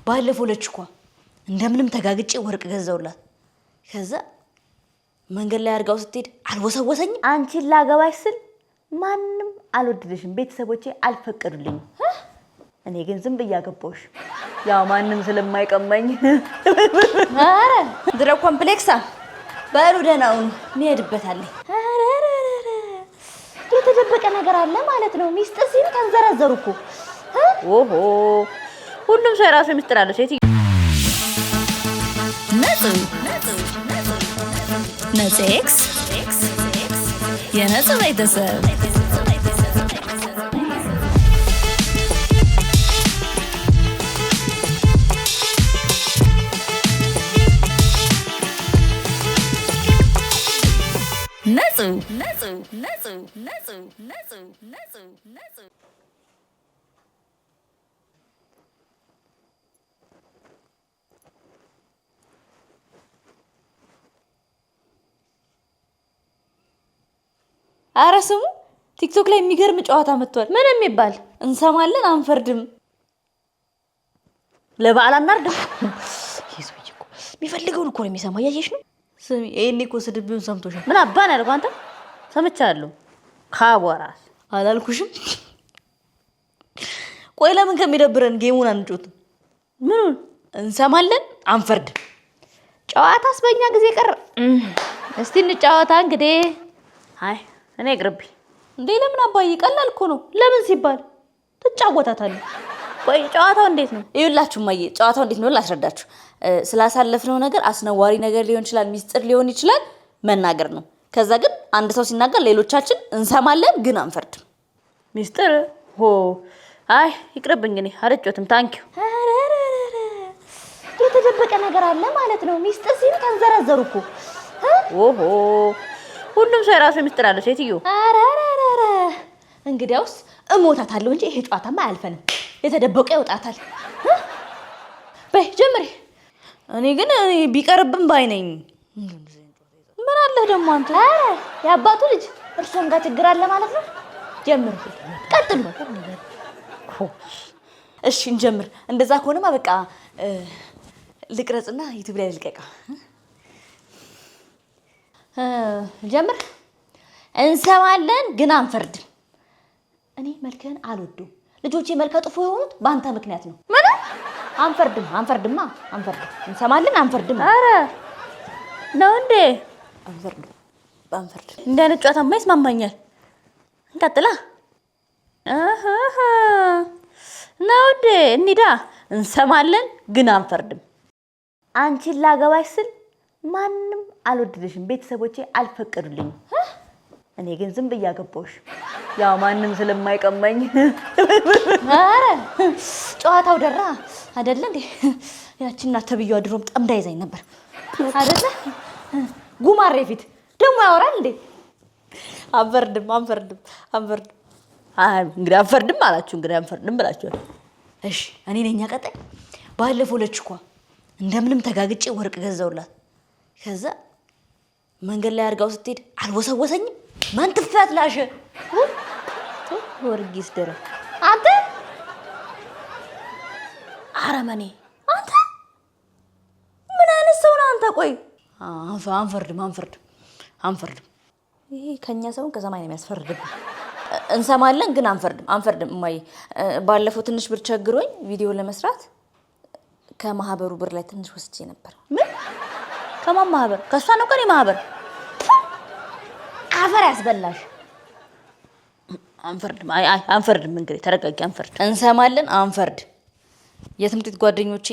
ባለፈው ለችኳ እንደምንም ተጋግጬ ወርቅ ገዛውላት። ከዛ መንገድ ላይ አርጋው ስትሄድ አልወሰወሰኝም። አንቺን ላገባሽ ስል ማንም አልወደደሽም፣ ቤተሰቦቼ አልፈቀዱልኝም። እኔ ግን ዝም ብዬ አገባሁሽ፣ ያው ማንም ስለማይቀማኝ። አረ ድረ ኮምፕሌክሳ በሉ ደህናውን እንሄድበታለን። የተደበቀ ነገር አለ ማለት ነው። ሚስጥር ሲሉ ተንዘረዘሩ እኮ። ኦሆ ሁሉም ሰው የራሱ ሚስጥር አለው። ሴት ነጽ ኤክስ የነጽ ቤተሰብ አረ ስሙ ቲክቶክ ላይ የሚገርም ጨዋታ መጥቷል። ምን የሚባል? እንሰማለን አንፈርድም። ለበዓል አናርድም። ይስውይ እኮ የሚፈልገውን እኮ ነው የሚሰማው። ያየሽ ነው። ስሚ ይሄኔ እኮ ስድብን ሰምቶሻል። ምን አባን ያልኩ አንተ? ሰምቻለሁ። ካቦራስ አላልኩሽም? ቆይ ለምን ከሚደብረን ጌሙን አንጮትም? ምኑን? እንሰማለን አንፈርድም። ጨዋታስ በእኛ ጊዜ ቀረ። እስቲ እንጫወታ እንግዲህ። አይ እኔ ይቅርብኝ። እንዴ ለምን አባዬ? ቀላል እኮ ነው። ለምን ሲባል ትጫወታታለህ። ቆይ ጨዋታው እንዴት ነው? ይኸውላችሁ ማዬ ጨዋታው እንዴት ነው ላስረዳችሁ። ስላሳለፍነው ነገር አስነዋሪ ነገር ሊሆን ይችላል፣ ሚስጥር ሊሆን ይችላል፣ መናገር ነው። ከዛ ግን አንድ ሰው ሲናገር ሌሎቻችን እንሰማለን ግን አንፈርድም። ሚስጥር ሆ አይ ይቅርብኝ። እኔ አልጮትም። ታንኪዩ። የተደበቀ ነገር አለ ማለት ነው። ሚስጥር ሲሉ ተንዘረዘሩ እኮ። ኦሆ ሁሉም ሰው የራሱ ሚስጥር አለው። ሴትዮ አረ እንግዲያውስ እሞታታለሁ እንጂ ይሄ ጨዋታማ አያልፈንም። የተደበቀ ይወጣታል። በይ ጀምሪ። እኔ ግን ቢቀርብም ባይ ነኝ። ምን አለ ደግሞ አንተ? የአባቱ ልጅ እርሶም ጋር ችግር አለ ማለት ነው። ጀምር፣ ቀጥሉ። እሺ እንጀምር። እንደዛ ከሆነማ በቃ ልቅረጽና ዩቲዩብ ላይ ልቀቃ። ጀምር። እንሰማለን ግን አንፈርድም። እኔ መልክህን አልወደውም። ልጆቼ መልከ ጥፎ የሆኑት በአንተ ምክንያት ነው። ምን? አንፈርድም። እንሰማለን አንፈርድም። አረ ነው እንዴ? አንፈርድም። እንደ አይነት ጨዋታማ ይስማማኛል። እንቀጥላ። ነው እንዴ? እንሂዳ። እንሰማለን ግን አንፈርድም። አንቺን ላገባሽ ስል ማንም አልወደደሽም፣ ቤተሰቦቼ አልፈቀዱልኝም። እኔ ግን ዝም ብዬ አገባሁሽ፣ ያው ማንም ስለማይቀማኝ። አረ ጨዋታው ደራ አይደለ እንዴ? ያቺና ተብዬዋ ድሮም ጠምዳ ይዛኝ ነበር አይደለ? ጉማሬ ፊት ደግሞ ያወራል እንዴ? አንፈርድም። እንግዲህ አንፈርድም አላችሁ። እንግዲህ አንፈርድም ብላችኋል። እሺ እኔ ነኝ ቀጣይ። ባለፈው ለችኳ እንደምንም ተጋግጬ ወርቅ ገዛውላት። ከዛ መንገድ ላይ አርጋው ስትሄድ አልወሰወሰኝም። ማን ትፋት ላሸ ወርጊስ ደረ አንተ አረመኔ አንተ ምን አይነት ሰው ነህ አንተ? ቆይ አንፈርድም። ይሄ ከኛ ሰውን ከሰማይ ነው የሚያስፈርድብን። እንሰማለን ግን አንፈርድም። እማዬ ባለፈው ትንሽ ብር ቸግሮኝ ቪዲዮ ለመስራት ከማህበሩ ብር ላይ ትንሽ ወስጄ ነበር። ምን? ከማን ማህበር? ከሷ ነው ቀሪ ማህበር። አፈር ያስበላሽ። አንፈርድም። እንግዲህ ተረጋጊ። እንሰማለን አንፈርድ። የትምህርት ቤት ጓደኞቼ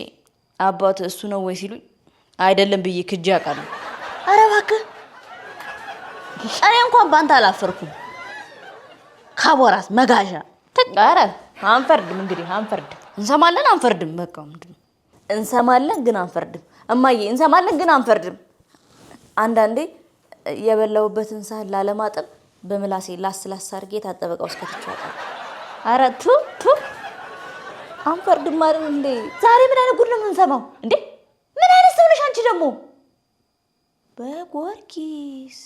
አባት እሱ ነው ወይ ሲሉኝ አይደለም ብዬ ክጄ አውቃለሁ። ኧረ እባክህ እኔ እንኳን ባንተ አላፈርኩም። ካቦራስ መጋዣ። ኧረ አንፈርድም። እንሰማለን አንፈርድም። በቃ ምንድነው? እንሰማለን ግን አንፈርድም። እማዬ እንሰማለን ግን አንፈርድም። አንዳንዴ የበላሁበትን ሳህን ላለማጠብ በምላሴ ላስ አድርጌ የታጠበቃው እስከትቻለሁ። ኧረ ቱ አንፈርድም አይደል እንዴ? ዛሬ ምን አይነት ጉድ ነው የምንሰማው እንዴ? ምን አይነት ሰው ነሽ አንቺ ደግሞ? በጎርጊስ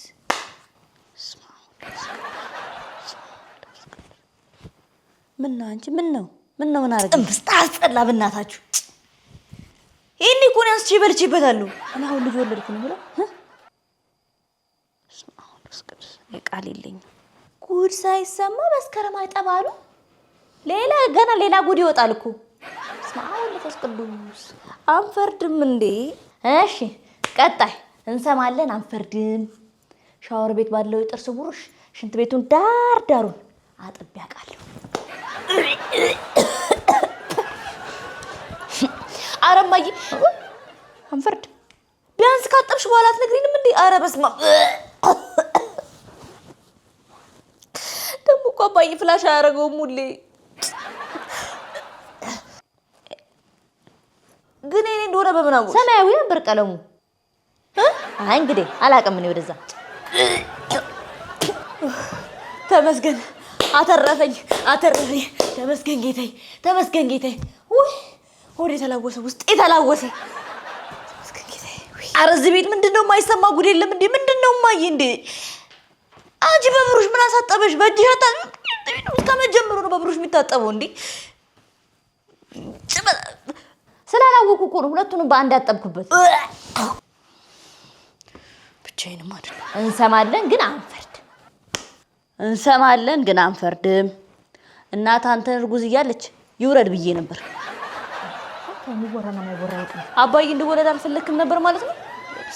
ምን ነው አንቺ? ምን ነው ምን አረጋግጥ? አስጠላ በእናታችሁ። ነው አንስቼ በልቼበታለሁ። እኔ አሁን ልጅ ወለድኩ ነው ብለው ቃል የለኝም። ጉድ ሳይሰማ መስከረም አይጠባሉ። ሌላ ጉድ ይወጣል እኮ። አሁን ለተስቅዱስ አንፈርድም እንዴ? እሺ ቀጣይ እንሰማለን። አንፈርድም። ሻወር ቤት ባለው የጥርስ ብሩሽ ሽንት ቤቱን ዳሩን አጥቤ አውቃለሁ። ኧረ እማዬ አንፈርድም። ቢያንስ ካጠብሽ በኋላ አትነግሪንም እንዴ? ኧረ በስመ አብ ደግሞ እኮ አባዬ ፍላሽ አያደርገውም ሁሌ። ግን እኔ እንደሆነ በምን አወቅሽ? ሰማያዊ ነበር ቀለሙ። አይ እንግዲህ አላውቅም። እኔ ወደዛ ተመስገን አተረፈኝ። ተመስገን ጌታዬ። ውይ ወደ ተላወሰ ውስጥ የተላወሰ ተመስገን ጌታዬ። ኧረ እዚህ ቤት ምንድነው የማይሰማ ጉድ የለም እንዴ? ምንድነው ማይ እንዴ? አንቺ በብሩሽ ምን አሳጠበሽ? በእጅሽ አታጥቢም? ከመጀመሩ ነው በብሩሽ የሚታጠበው እንዴ? ስላላወቁ እኮ ነው ሁለቱንም በአንድ ያጠብኩበት። ብቻዬንም አይደለም። እንሰማለን ግን አንፈርድም። እናት አንተን እርጉዝ እያለች ይውረድ ብዬ ነበር። አባዬ እንድወለድ አልፈለክም ነበር ማለት ነው?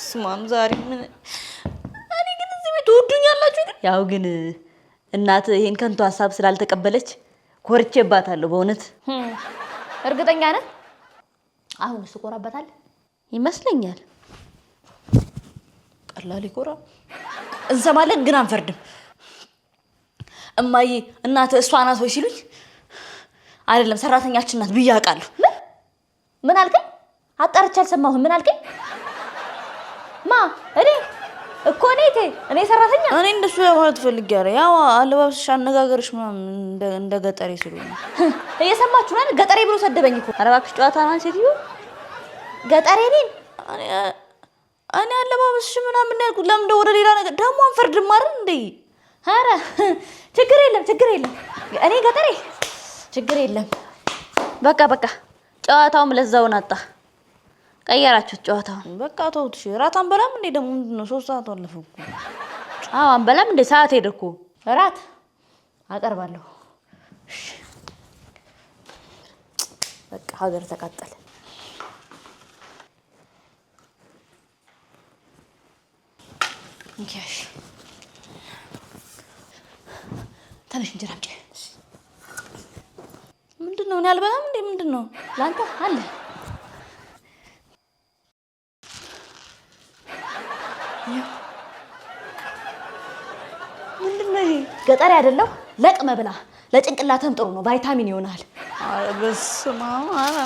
ስማም ዛሬ ምን እኔ ግን እዚህ ቤት ትወዱኛላችሁ። ግን ያው ግን እናት ይሄን ከንቱ ሀሳብ ስላልተቀበለች ኮርቼባታለሁ በእውነት። እርግጠኛ ነህ? አሁን እሱ ኮራበታል ይመስለኛል። ቀላል ይኮራ። እንሰማለን ግን አንፈርድም። እማዬ እናት እሷ ናት ወይ ሲሉኝ አይደለም ሰራተኛችን ናት ብዬ አውቃለሁ። ምን አልከኝ? አጣርቼ አልሰማሁም። ምን አልከኝ? ማ እኔ እኮ እኔ ሰራተኛ እኔ እንደሱ ለማለት ፈልጌ አይደል። ያው አለባበስሽ፣ አነጋገርሽ ምናምን እንደ ገጠሬ ስለሆነ እየሰማችሁ ነው። ገጠሬ ብሎ ሰደበኝ እኮ። ኧረ እባክሽ ጨዋታ ነው ሴትዮ። ገጠሬ ነኝ እኔ አለባበስሽ ምናምን ያልኩት ለምን ወደ ሌላ ነገር ደግሞ አንፈርድም አይደል እንዴ? ኧረ ችግር የለም። እኔ ገጠሬ ችግር የለም። በቃ ጨዋታውም ለዛውን አጣ። ቀየራችሁት ጨዋታውን። በቃ ተውት። እሺ እራት አንበላም እንዴ? ደግሞ ምንድን ነው 3 ሰዓት አለፈ እኮ። አዎ አንበላም እንዴ? ሰዓት ሄደ እኮ። እራት አቀርባለሁ። እሺ በቃ ሀገር ተቃጠለ። እንኪያሽ ተነሽ እንጀራ አምጪ። ምንድን ነው? እኔ አልበላም እንዴ? ምንድን ነው? ለአንተ አለ። ምንድን ነው ይሄ? ገጠሬ አይደለሁ? ለቅመ ብላ፣ ለጭንቅላትም ጥሩ ነው፣ ቫይታሚን ይሆናል። ኧረ በስመ አብ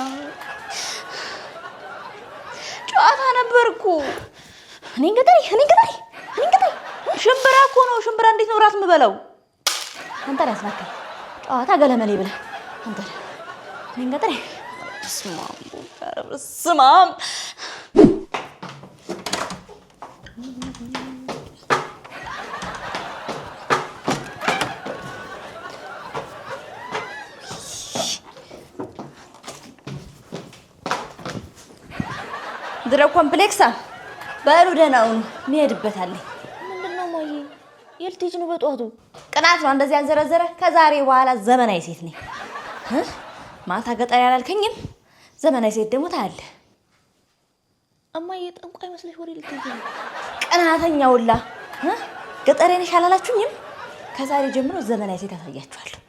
ጨዋታ ነበርኩ። እኔን ገጠሬ ሽምብራ እኮ ነው። ሽምብራ እንዴት ነው እራት የምበላው? አንተን ያስናከኝ ጨዋታ ገለመሌ ብለህ አንተ እኔን ገጠሬ። በስመ አብ ድረ ኮምፕሌክሳ በሉ ደህናውን እንሄድበታለን። ምንድነው ማዬ? የልትጅ ነው በጧቱ? ቅናት ነው እንደዚህ ያንዘረዘረ። ከዛሬ በኋላ ዘመናዊ ሴት ነኝ። ማታ ገጠር ያላልከኝም ዘመናዊ ሴት ደግሞ ታያለህ። እማዬ ጠንቋይ መስለሽ ወሬ ልትይኝ ነው? ቅናተኛ ሁላ ገጠሬ ነሽ አላላችሁኝም? ከዛሬ ጀምሮ ዘመናዊ ሴት አሳያችኋለሁ።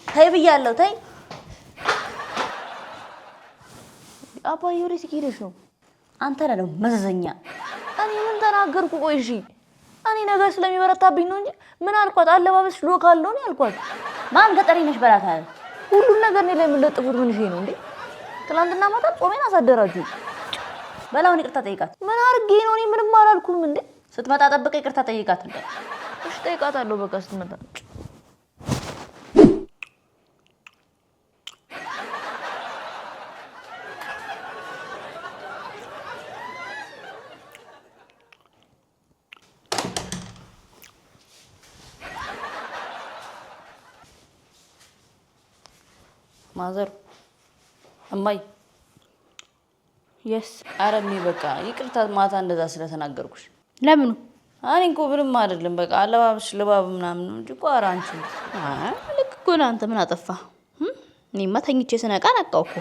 ተይ ብያለሁ። ተይ አባዬ ወዴት ሄደሽ ነው? አንተ ነህ ደግሞ መዘዘኛ። እኔ ምን ተናገርኩ? ቆይ እሺ እኔ ነገር ስለሚበረታብኝ ነው እንጂ ምን አልኳት? አለባበስሽ ሎካል ነው ያልኳት። ማን ገጠሬ ነሽ በላት አለ። ሁሉን ነገር እኔ ላይ የምለጥፉት ምን እሺ ነው እንዴ? ትናንትና ማታ ጾሜን አሳደራችሁ። በላውን ይቅርታ ጠይቃት። ምን አድርጌ ነው? እኔ ምንም አላልኩም እንዴ። ስትመጣ ጠብቀ ይቅርታ ጠይቃት እንዴ። እሺ ጠይቃታለሁ። በቃ ስትመጣ ማዘር እማይ የስ አረሚ በቃ ይቅርታ ማታ እንደዛ ስለተናገርኩሽ። ለምኑ? እኔ እኮ ምንም አይደለም። በቃ አለባብሽ ልባብ ምናምን ነው እንጂ እኮ ኧረ አንቺ ልክ እኮ ነው። አንተ ምን አጠፋ? እኔማ ተኝቼ ስነቃ ነቃው እኮ።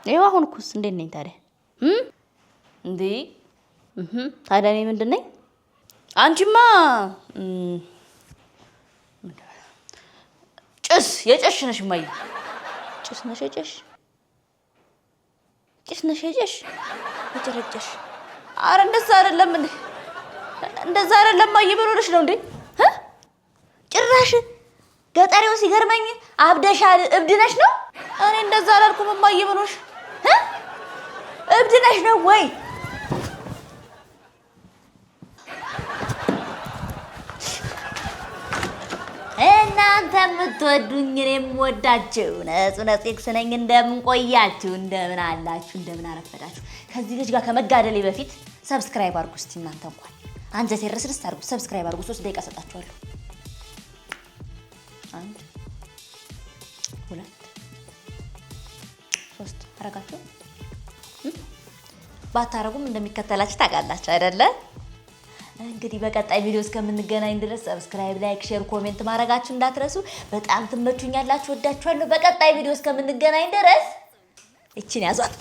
ይኸው አሁን እኮስ እንዴት ነኝ ታዲያ? እንዴ ታዲያ እኔ ምንድን ነኝ? አንቺማ ጭስ የጨሽ ነሽ እማዬ። ጭስ ነሽ የጨሽ? ጭስ ነሽ የጨሽ? የጨረጨሽ? ኧረ እንደዛ አይደለም እንዴ! እንደዛ አይደለም እማዬ። ምን ሆነሽ ነው እንዴ? ጭራሽ ገጠሬው ሲገርመኝ አብደሻል፣ እብድ ነሽ ነው? እኔ እንደዛ አላልኩም እማዬ። ምን ሆነሽ? እብድ ነሽ ነው ወይ? እናንተ የምትወዱኝ እኔም ወዳችሁ ነጽ ኤክስ ነኝ። እንደምን ቆያችሁ? እንደምን አላችሁ? እንደምን አረፈዳችሁ? ከዚህ ልጅ ጋር ከመጋደሌ በፊት ሰብስክራይብ አድርጉ እስቲ። እናንተ እንኳን አንጀቴ ርስርስ አድርጉ። ሰብስክራይብ አድርጉ። 3 ደቂቃ ሰጣችኋለሁ። 1 2 3 አረጋችሁ። ባታረጉም እንደሚከተላችሁ ታውቃላችሁ አይደለ? እንግዲህ በቀጣይ ቪዲዮ እስከምንገናኝ ድረስ ሰብስክራይብ፣ ላይክ፣ ሼር፣ ኮሜንት ማድረጋችሁ እንዳትረሱ። በጣም ትመቹኛላችሁ። ወዳችኋለሁ። በቀጣይ ቪዲዮ እስከምንገናኝ ድረስ እቺን ያዟት።